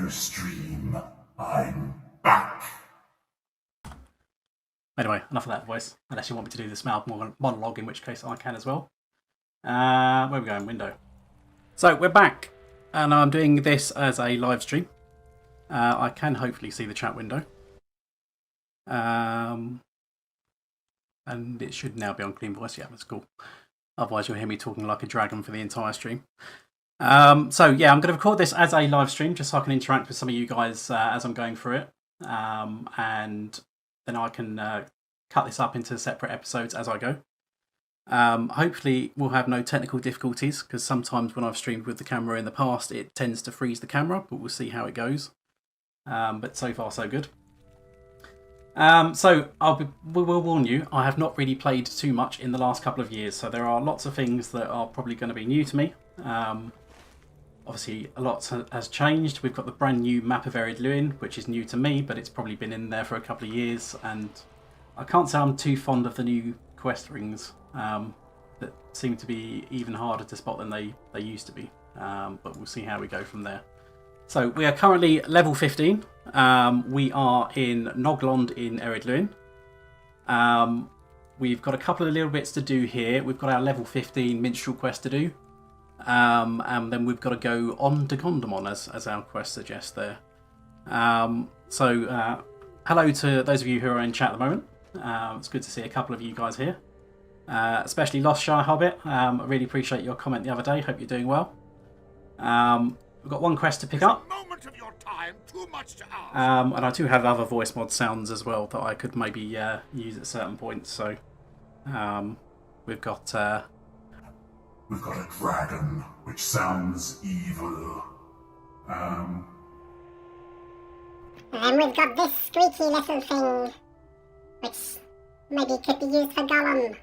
the stream. I'm back. Anyway, enough of that voice. Unless you want me to do this monologue, in which case I can as well. Where are we going? Window. So we're back, and I'm doing this as a live stream. I can hopefully see the chat window. And it should now be on clean voice. Yeah, that's cool. Otherwise you'll hear me talking like a dragon for the entire stream. So yeah, I'm going to record this as a live stream just so I can interact with some of you guys as I'm going through it. And then I can cut this up into separate episodes as I go. Hopefully we'll have no technical difficulties, because sometimes when I've streamed with the camera in the past it tends to freeze the camera, but we'll see how it goes. But so far so good. So we will warn you, I have not really played too much in the last couple of years, so there are lots of things that are probably going to be new to me. Obviously a lot has changed. We've got the brand new map of Ered Luin, which is new to me, but it's probably been in there for a couple of years, and I can't say I'm too fond of the new quest rings that seem to be even harder to spot than they used to be, but we'll see how we go from there. So we are currently level 15. We are in Noglond in Ered Luin. We've got a couple of little bits to do here. We've got our level 15 Minstrel quest to do. And then we've got to go on to Gondomon, as our quest suggests there. So hello to those of you who are in chat at the moment. It's good to see a couple of you guys here. Especially Lost Shy Hobbit. I really appreciate your comment the other day. Hope you're doing well. We've got one quest to pick up. And I do have other voice mod sounds as well that I could maybe use at certain points. So we've got a dragon, which sounds evil. And we've got this squeaky little thing, which maybe could be used for Gollum.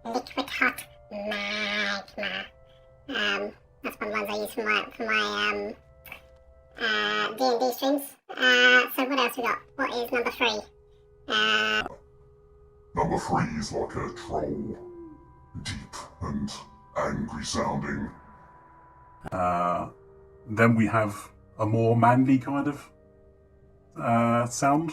Liquid hot magma. That's one of the ones I use for my D&D streams. So what else we got? What is number 3? Number 3 is like a troll. Deep and angry sounding. Then we have a more manly kind of sound.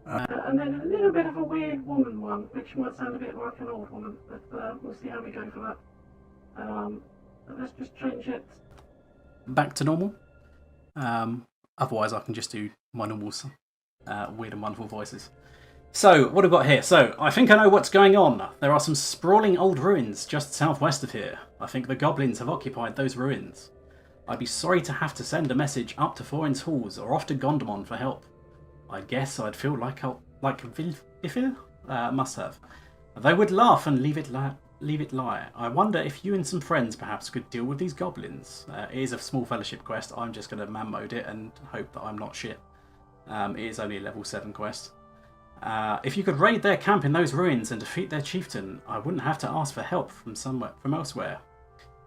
And then a little bit of a weird woman one, which might sound a bit like an old woman, but we'll see how we go for that. But let's just change it back to normal. Otherwise I can just do my normal weird and wonderful voices. So, what have we got here? So, I think I know what's going on. There are some sprawling old ruins just southwest of here. I think the goblins have occupied those ruins. I'd be sorry to have to send a message up to Thorin's halls or off to Gondomon for help. I guess I'd feel like Vilfil must have. They would laugh and leave it lie. I wonder if you and some friends perhaps could deal with these goblins. It is a small fellowship quest. I'm just going to man mode it and hope that I'm not shit. It is only a level 7 quest. If you could raid their camp in those ruins and defeat their chieftain, I wouldn't have to ask for help from elsewhere.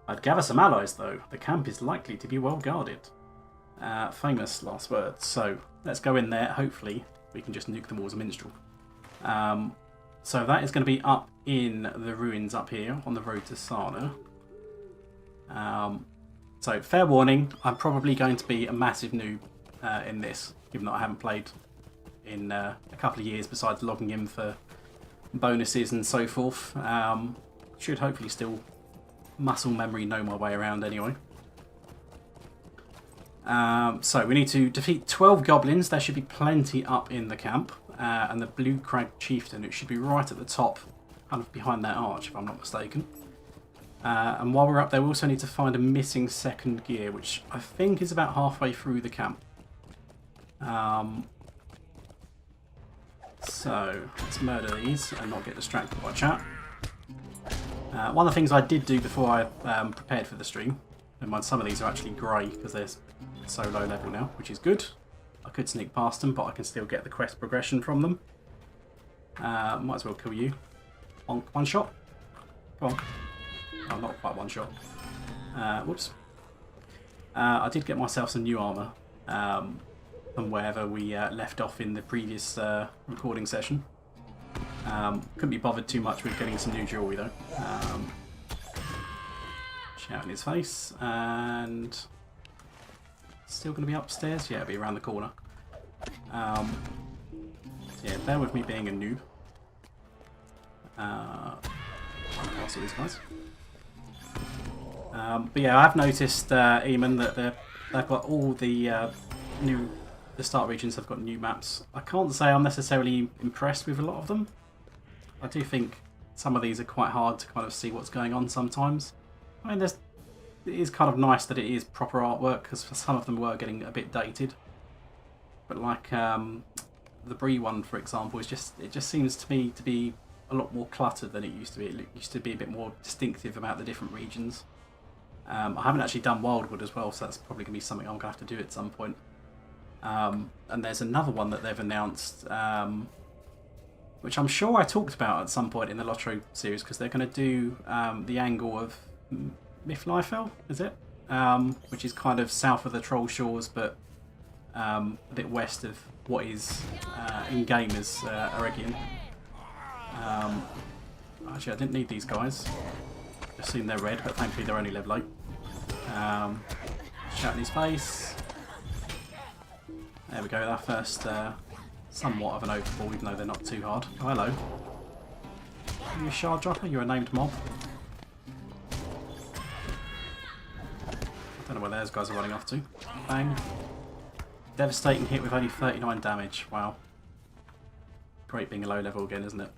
I'd gather some allies though. The camp is likely to be well guarded. Famous last words. So let's go in there. Hopefully we can just nuke them all as a minstrel. So that is going to be up in the ruins up here on the road to Sana. So fair warning, I'm probably going to be a massive noob in this, given that I haven't played in a couple of years besides logging in for bonuses and so forth. Should hopefully still muscle memory know my way around anyway. So we need to defeat 12 goblins. There should be plenty up in the camp. And the Blue Crag Chieftain, it should be right at the top, kind of behind that arch if I'm not mistaken. And while we're up there we also need to find a missing second gear, which I think is about halfway through the camp. So let's murder these and not get distracted by chat. One of the things I did do before I prepared for the stream, never mind, some of these are actually grey because they're so low level now, which is good. I could sneak past them, but I can still get the quest progression from them. Might as well kill you. One shot? Come on. Oh, not quite one shot. Whoops. I did get myself some new armour from wherever we left off in the previous recording session. Couldn't be bothered too much with getting some new jewellery though. Shout in his face, and still going to be upstairs? Yeah, it'll be around the corner. Yeah, bear with me being a noob. Pass all these guys. But yeah, I've noticed, Eamon, that they've got all the the start regions have got new maps. I can't say I'm necessarily impressed with a lot of them. I do think some of these are quite hard to kind of see what's going on sometimes. I mean, it is kind of nice that it is proper artwork, because some of them were getting a bit dated. But like the Bree one, for example, it just seems to me to be a lot more cluttered than it used to be. It used to be a bit more distinctive about the different regions. I haven't actually done Wildwood as well, so that's probably going to be something I'm going to have to do at some point. And there's another one that they've announced, which I'm sure I talked about at some point in the LOTRO series, because they're going to do the angle of Myflifel, is it? Which is kind of south of the Troll Shores, but a bit west of what is in-game as Eregion. Actually, I didn't need these guys. Just seen they're red, but thankfully they're only level 8. Shout in his face. There we go, our first somewhat of an overfall, even though they're not too hard. Oh, hello. Are you a shard dropper? You're a named mob. I don't know where those guys are running off to. Bang. Devastating hit with only 39 damage. Wow. Great being a low level again, isn't it?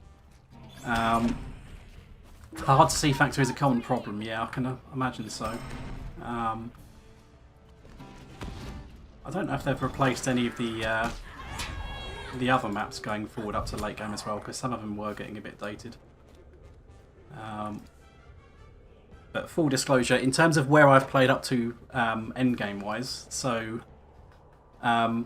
The hard to see factor is a common problem, yeah, I can imagine so. I don't know if they've replaced any of the other maps going forward up to late game as well, because some of them were getting a bit dated. But full disclosure, in terms of where I've played up to end game wise, so the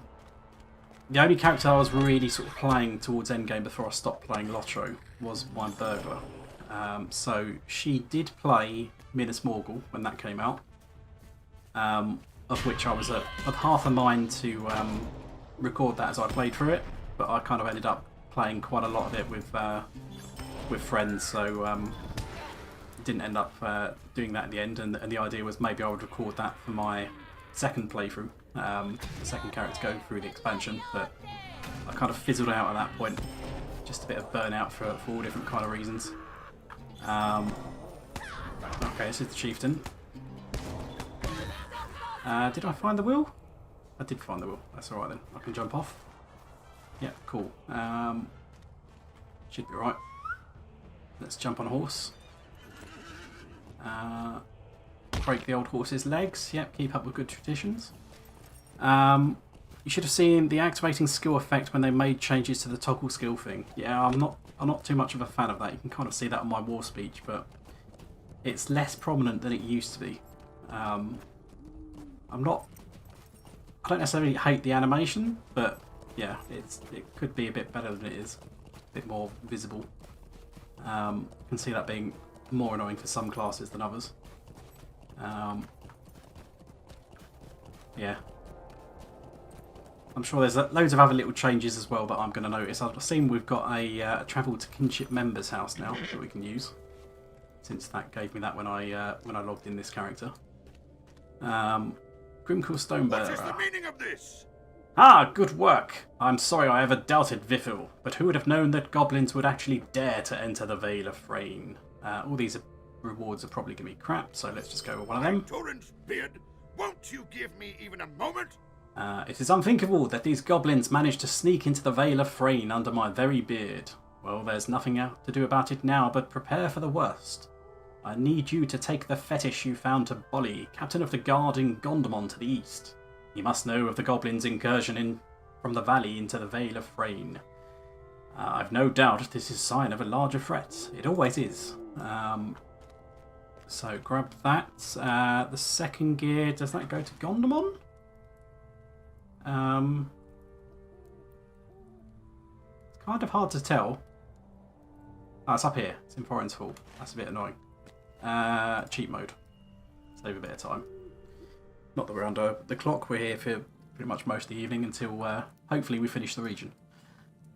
only character I was really sort of playing towards end game before I stopped playing LOTRO was my burglar. So she did play Minas Morgul when that came out, of which I was of half a mind to record that as I played through it, but I kind of ended up playing quite a lot of it with friends, so didn't end up doing that in the end. And the idea was maybe I would record that for my second playthrough, the second character going through the expansion, but I kind of fizzled out at that point. Just a bit of burnout for all different kind of reasons. Okay, this is the chieftain. Did I find the wheel? I did find the wheel. That's alright then. I can jump off. Yeah, cool. Should be right. Let's jump on a horse. Break the old horse's legs. Yep, keep up with good traditions. You should have seen the activating skill effect when they made changes to the toggle skill thing. Yeah, I'm not too much of a fan of that. You can kind of see that on my war speech, but it's less prominent than it used to be. I don't necessarily hate the animation, but yeah, it could be a bit better than it is. A bit more visible. I can see that being more annoying for some classes than others. Yeah. I'm sure there's loads of other little changes as well that I'm going to notice. I've seen we've got a travel to kinship members house now that we can use, since that gave me that when I logged in this character. Grimcool Stonebearer. What is the meaning of this? Ah, good work. I'm sorry I ever doubted Vifil, but who would have known that goblins would actually dare to enter the Vale of Thrain? All these rewards are probably going to be crap, so let's just go with one of them. Torrent's beard, won't you give me even a moment? It is unthinkable that these goblins managed to sneak into the Vale of Thrain under my very beard. Well, there's nothing to do about it now but prepare for the worst. I need you to take the fetish you found to Bolly, captain of the guard in Gondomon to the east. You must know of the goblins' incursion from the valley into the Vale of Thrain. I've no doubt this is a sign of a larger threat. It always is. So grab that. The second gear, does that go to Gondomon? It's kind of hard to tell. Oh, it's up here. It's in Foreign's Hall. That's a bit annoying. Cheat mode. Save a bit of time. Not that we're under the clock. We're here for pretty much most of the evening until hopefully we finish the region.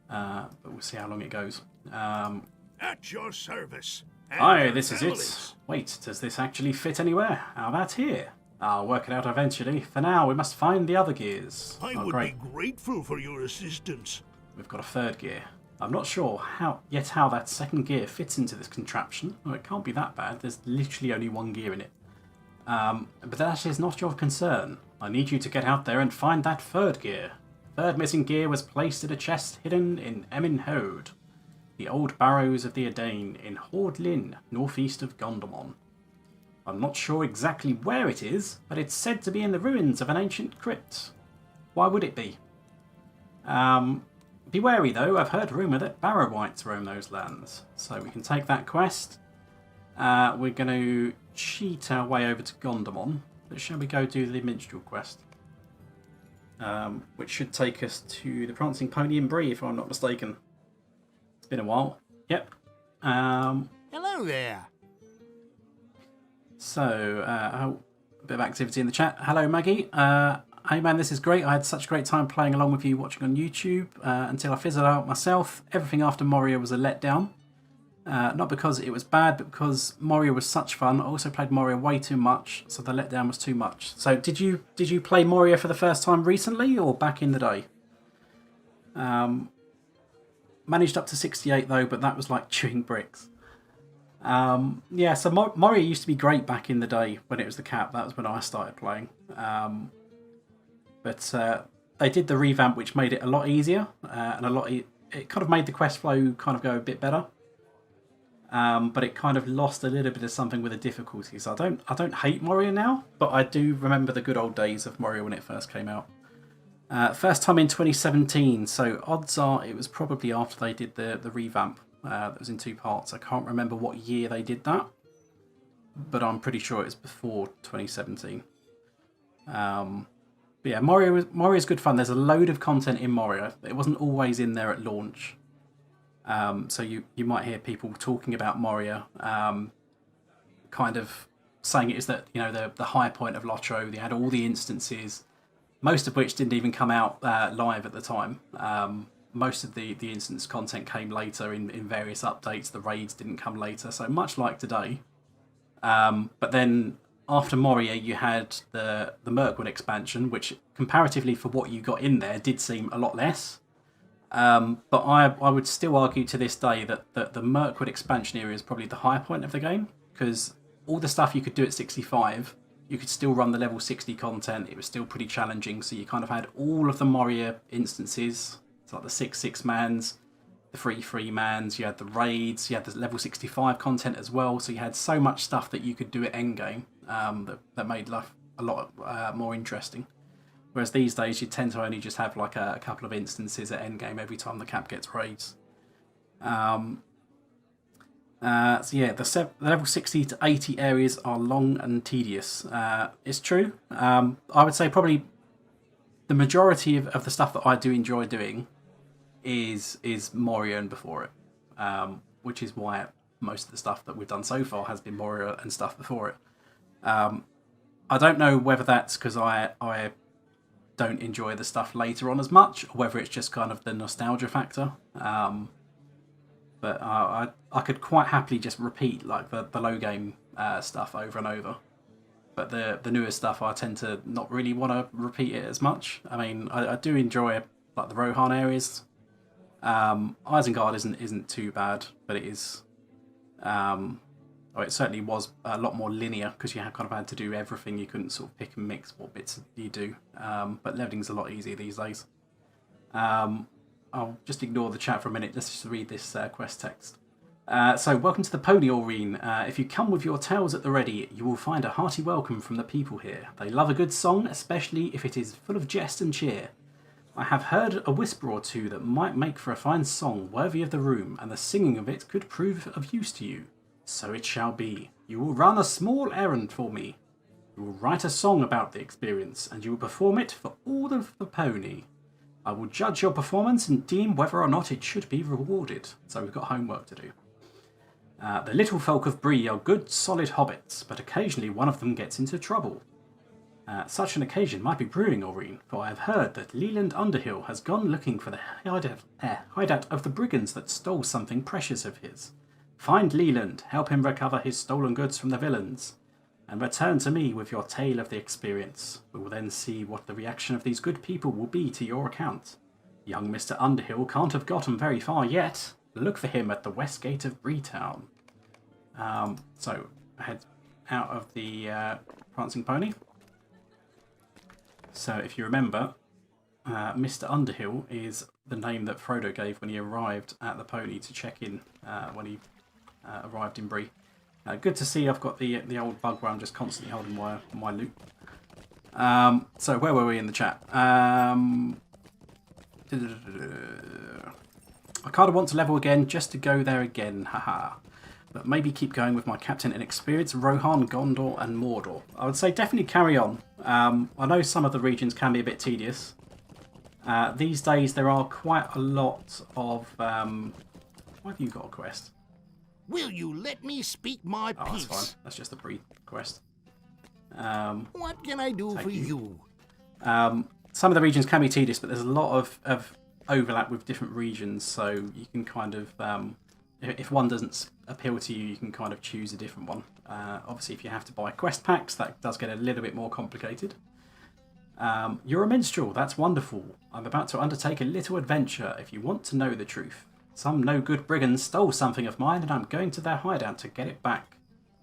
But we'll see how long it goes. At your service. Aye, this is it. Wait, does this actually fit anywhere? How about here? I'll work it out eventually. For now, we must find the other gears. I Oh, would great. be grateful for your assistance. We've got a third gear. I'm not sure how that second gear fits into this contraption. Well, it can't be that bad. There's literally only one gear in it. But that is not your concern. I need you to get out there and find that third gear. The third missing gear was placed in a chest hidden in Emin Hode, the old barrows of the Edain in Hord Lyn, northeast of Gondomon. I'm not sure exactly where it is, but it's said to be in the ruins of an ancient crypt. Why would it be? Be wary though, I've heard rumour that Barrow Wights roam those lands. So we can take that quest. We're going to cheat our way over to Gondomon. But shall we go do the Minstrel quest? Which should take us to the Prancing Pony and Bree, if I'm not mistaken. It's been a while. Yep. Hello there. So, a bit of activity in the chat. Hello, Maggie. Hey man, this is great. I had such a great time playing along with you watching on YouTube until I fizzled out myself. Everything after Moria was a letdown. Not because it was bad, but because Moria was such fun. I also played Moria way too much, so the letdown was too much. So did you play Moria for the first time recently or back in the day? Managed up to 68 though, but that was like chewing bricks. Yeah, so Moria used to be great back in the day when it was the cap. That was when I started playing. But they did the revamp, which made it a lot easier and it kind of made the quest flow kind of go a bit better. But it kind of lost a little bit of something with the difficulties. I don't hate Moria now, but I do remember the good old days of Moria when it first came out. First time in 2017, so odds are it was probably after they did the revamp. That was in 2 parts. I can't remember what year they did that, but I'm pretty sure it was before 2017. But yeah, Moria's good fun. There's a load of content in Moria. It wasn't always in there at launch. So you might hear people talking about Moria, kind of saying it is that, you know, the high point of LOTRO. They had all the instances, most of which didn't even come out live at the time. Most of the instance content came later in various updates. The raids didn't come later, so much like today. But then after Moria, you had the Mirkwood expansion, which comparatively for what you got in there did seem a lot less. But I would still argue to this day that the Mirkwood expansion area is probably the high point of the game, because all the stuff you could do at 65, you could still run the level 60 content. It was still pretty challenging, so you kind of had all of the Moria instances. It's like the 6 mans, the 3 mans, you had the raids, you had the level 65 content as well, so you had so much stuff that you could do at endgame that made life a lot more interesting. Whereas these days you tend to only just have like a couple of instances at endgame every time the cap gets raids. So yeah, the level 60 to 80 areas are long and tedious. It's true. I would say probably the majority of the stuff that I do enjoy doing is Moria and before it, which is why most of the stuff that we've done so far has been Moria and stuff before it. I don't know whether that's because I don't enjoy the stuff later on as much, or whether it's just kind of the nostalgia factor. But I could quite happily just repeat like the low game stuff over and over. But the newer stuff, I tend to not really want to repeat it as much. I mean, I do enjoy like the Rohan areas. Isengard isn't too bad, but it is. It certainly was a lot more linear because you kind of had to do everything. You couldn't sort of pick and mix what bits you do. But leveling's a lot easier these days. I'll just ignore the chat for a minute. Let's just read this quest text. So, welcome to the Pony Arena. If you come with your tales at the ready, you will find a hearty welcome from the people here. They love a good song, especially if it is full of jest and cheer. I have heard a whisper or two that might make for a fine song worthy of the room, and the singing of it could prove of use to you. So it shall be. You will run a small errand for me. You will write a song about the experience, and you will perform it for all of the pony. I will judge your performance and deem whether or not it should be rewarded. So we've got homework to do. The little folk of Bree are good, solid hobbits, but occasionally one of them gets into trouble. Such an occasion might be brewing, Aureen, for I have heard that Leland Underhill has gone looking for the hideout of the brigands that stole something precious of his. Find Leland, help him recover his stolen goods from the villains. and return to me with your tale of the experience. We will then see what the reaction of these good people will be to your account. Young Mr. Underhill can't have gotten very far yet. Look for him at the west gate of Breetown. So, head out of the Prancing Pony. So, if you remember, Mr. Underhill is the name that Frodo gave when he arrived at the pony to check in when he arrived in Bree. Good to see I've got the old bug where I'm just constantly holding my loot. So where were we in the chat? I kind of want to level again just to go there again, haha. But maybe keep going with my captain in experience, Rohan, Gondor and Mordor. I would say definitely carry on. I know some of the regions can be a bit tedious. These days there are quite a lot of... why have you got a quest? Will you let me speak my Oh, piece? that's fine. That's just a pre-quest. What can I do for you? Some of the regions can be tedious, but there's a lot of overlap with different regions, so you can kind of... if one doesn't appeal to you, you can kind of choose a different one. Obviously, if you have to buy quest packs, that does get a little bit more complicated. You're a minstrel, that's wonderful. I'm about to undertake a little adventure if you want to know the truth. Some no-good brigands stole something of mine and I'm going to their hideout to get it back.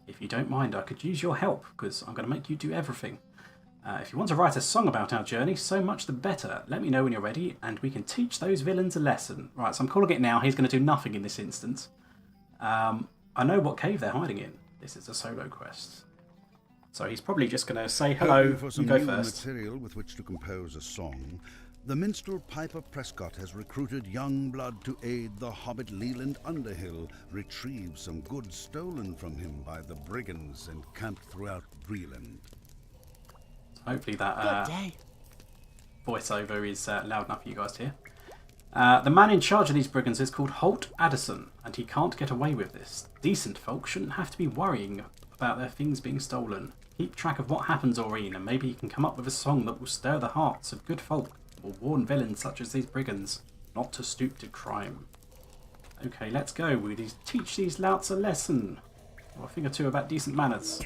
If you don't mind, I could use your help, because I'm going to make you do everything. If you want to write a song about our journey, so much the better. Let me know when you're ready and we can teach those villains a lesson. Right, so I'm calling it now. He's going to do nothing in this instance. I know what cave they're hiding in. This is a solo quest. So he's probably just going to say hello. For some You go new first. material with which to compose a song, the minstrel Piper Prescott has recruited young blood to aid the hobbit Leland Underhill retrieve some goods stolen from him by the brigands encamped throughout Breeland. Hopefully that voiceover is loud enough for you guys to hear. The man in charge of these brigands is called Holt Addison, and he can't get away with this. Decent folk shouldn't have to be worrying about their things being stolen. Keep track of what happens, Aureen, and maybe you can come up with a song that will stir the hearts of good folk, or warn villains such as these brigands not to stoop to crime. Okay, let's go. We need to teach these louts a lesson. Or a thing or two about decent manners.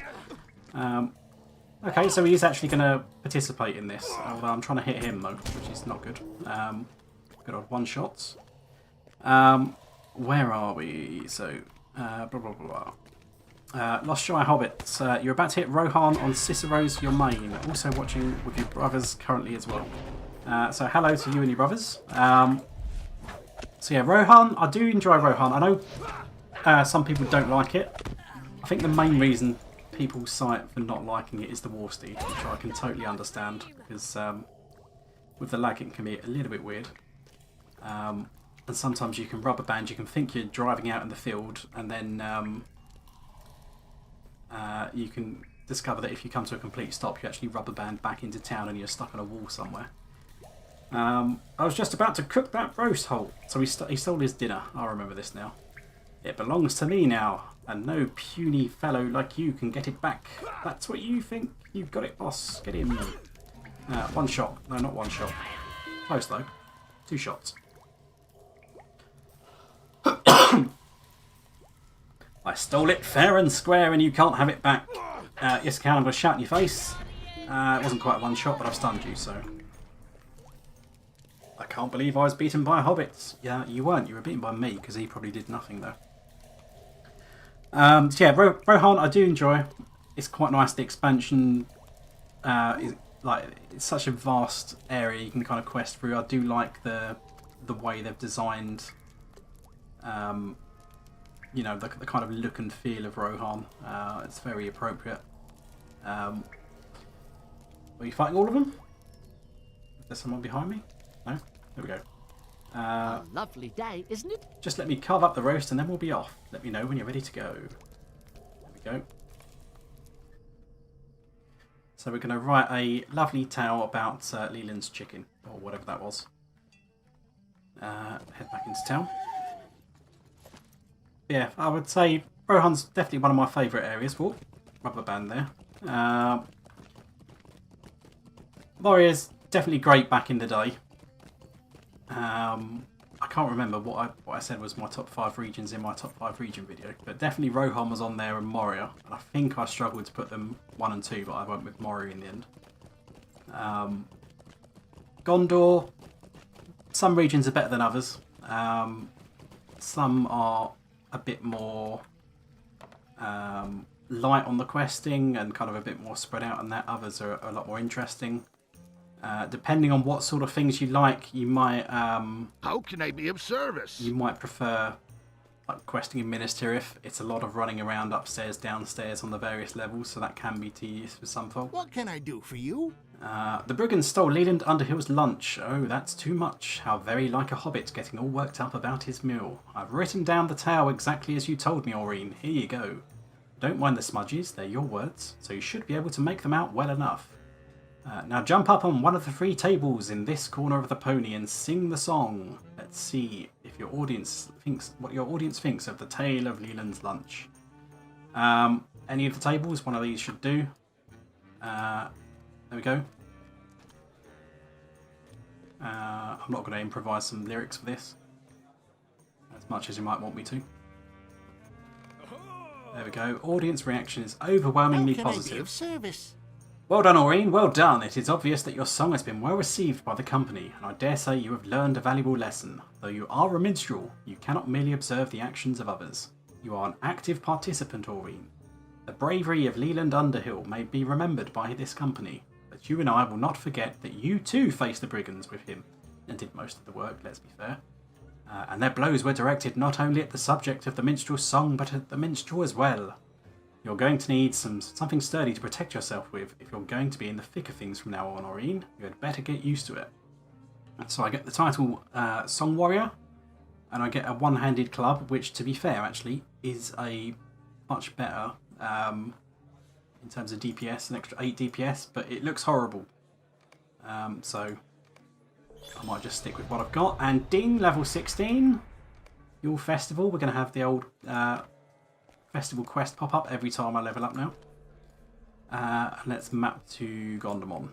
Okay, so he is actually going to participate in this, although I'm trying to hit him though, which is not good. Good old one-shots. Where are we? So, blah blah blah. Lost Shire Hobbits. You're about to hit Rohan on Cicero's Your Main. Also watching with your brothers currently as well. So hello to you and your brothers. So yeah, Rohan. I do enjoy Rohan. I know some people don't like it. I think the main reason people cite for not liking it is the War Steed, which I can totally understand, because with the lag it can be a little bit weird. And sometimes you can rubber band, you can think you're driving out in the field, and then you can discover that if you come to a complete stop, you actually rubber band back into town and you're stuck on a wall somewhere. I was just about to cook that roast hole, so he stole his dinner. I remember this now. It belongs to me now, and no puny fellow like you can get it back. That's what you think? You've got it, boss. Get him. One shot. No, not one shot. Close, though. 2 shots. I stole it fair and square, and you can't have it back. Yes, I can. I'm going to shout in your face. It wasn't quite one shot, but I've stunned you, so... I can't believe I was beaten by hobbits. Yeah, you weren't. You were beaten by me, because he probably did nothing, though. So yeah, Rohan I do enjoy. It's quite nice. The expansion is it's such a vast area you can kind of quest through. I do like the way they've designed, you know, the kind of look and feel of Rohan. It's very appropriate. Are you fighting all of them? Is there someone behind me? No? There we go. A lovely day, isn't it? Just let me carve up the roast and then we'll be off. Let me know when you're ready to go. There we go. So we're going to write a lovely tale about Leland's chicken, or whatever that was. Head back into town. Yeah, I would say Rohan's definitely one of my favourite areas. Whoa, rubber band there. Warrior's definitely great back in the day. I can't remember what I said was my top 5 regions in my top 5 region video, but definitely Rohan was on there and Moria, and I think I struggled to put them 1 and 2, but I went with Moria in the end. Gondor, some regions are better than others. Some are a bit more light on the questing and kind of a bit more spread out, and that others are a lot more interesting. Depending on what sort of things you like, you might How can I be of service? you might prefer like questing in Minas Tirith. It's a lot of running around upstairs, downstairs on the various levels, so that can be tedious for some folk. What can I do for you? The brigands stole Leland Underhill's lunch. Oh, that's too much. How very like a hobbit, getting all worked up about his meal. I've written down the tale exactly as you told me, Aureen. Here you go. Don't mind the smudges, they're your words, so you should be able to make them out well enough. Now jump up on one of the 3 tables in this corner of the pony and sing the song. Let's see if your audience thinks what your audience thinks of the tale of Leland's lunch. Any of the tables, one of these should do. There we go. I'm not going to improvise some lyrics for this, as much as you might want me to. There we go. Audience reaction is overwhelmingly positive. I be of service? Well done, Aureen, well done. It is obvious that your song has been well received by the company, and I dare say you have learned a valuable lesson. Though you are a minstrel, you cannot merely observe the actions of others. You are an active participant, Aureen. The bravery of Leland Underhill may be remembered by this company, but you and I will not forget that you too faced the brigands with him, and did most of the work, let's be fair. And their blows were directed not only at the subject of the minstrel's song, but at the minstrel as well. You're going to need something sturdy to protect yourself with if you're going to be in the thick of things from now on, Aureen. You had better get used to it. So I get the title Song Warrior, and I get a one-handed club, which, to be fair, actually, is a much better in terms of DPS, an extra 8 DPS, but it looks horrible. So I might just stick with what I've got. And ding, level 16. Your festival. We're going to have the old festival quest pop up every time I level up now. Let's map to Gondomon.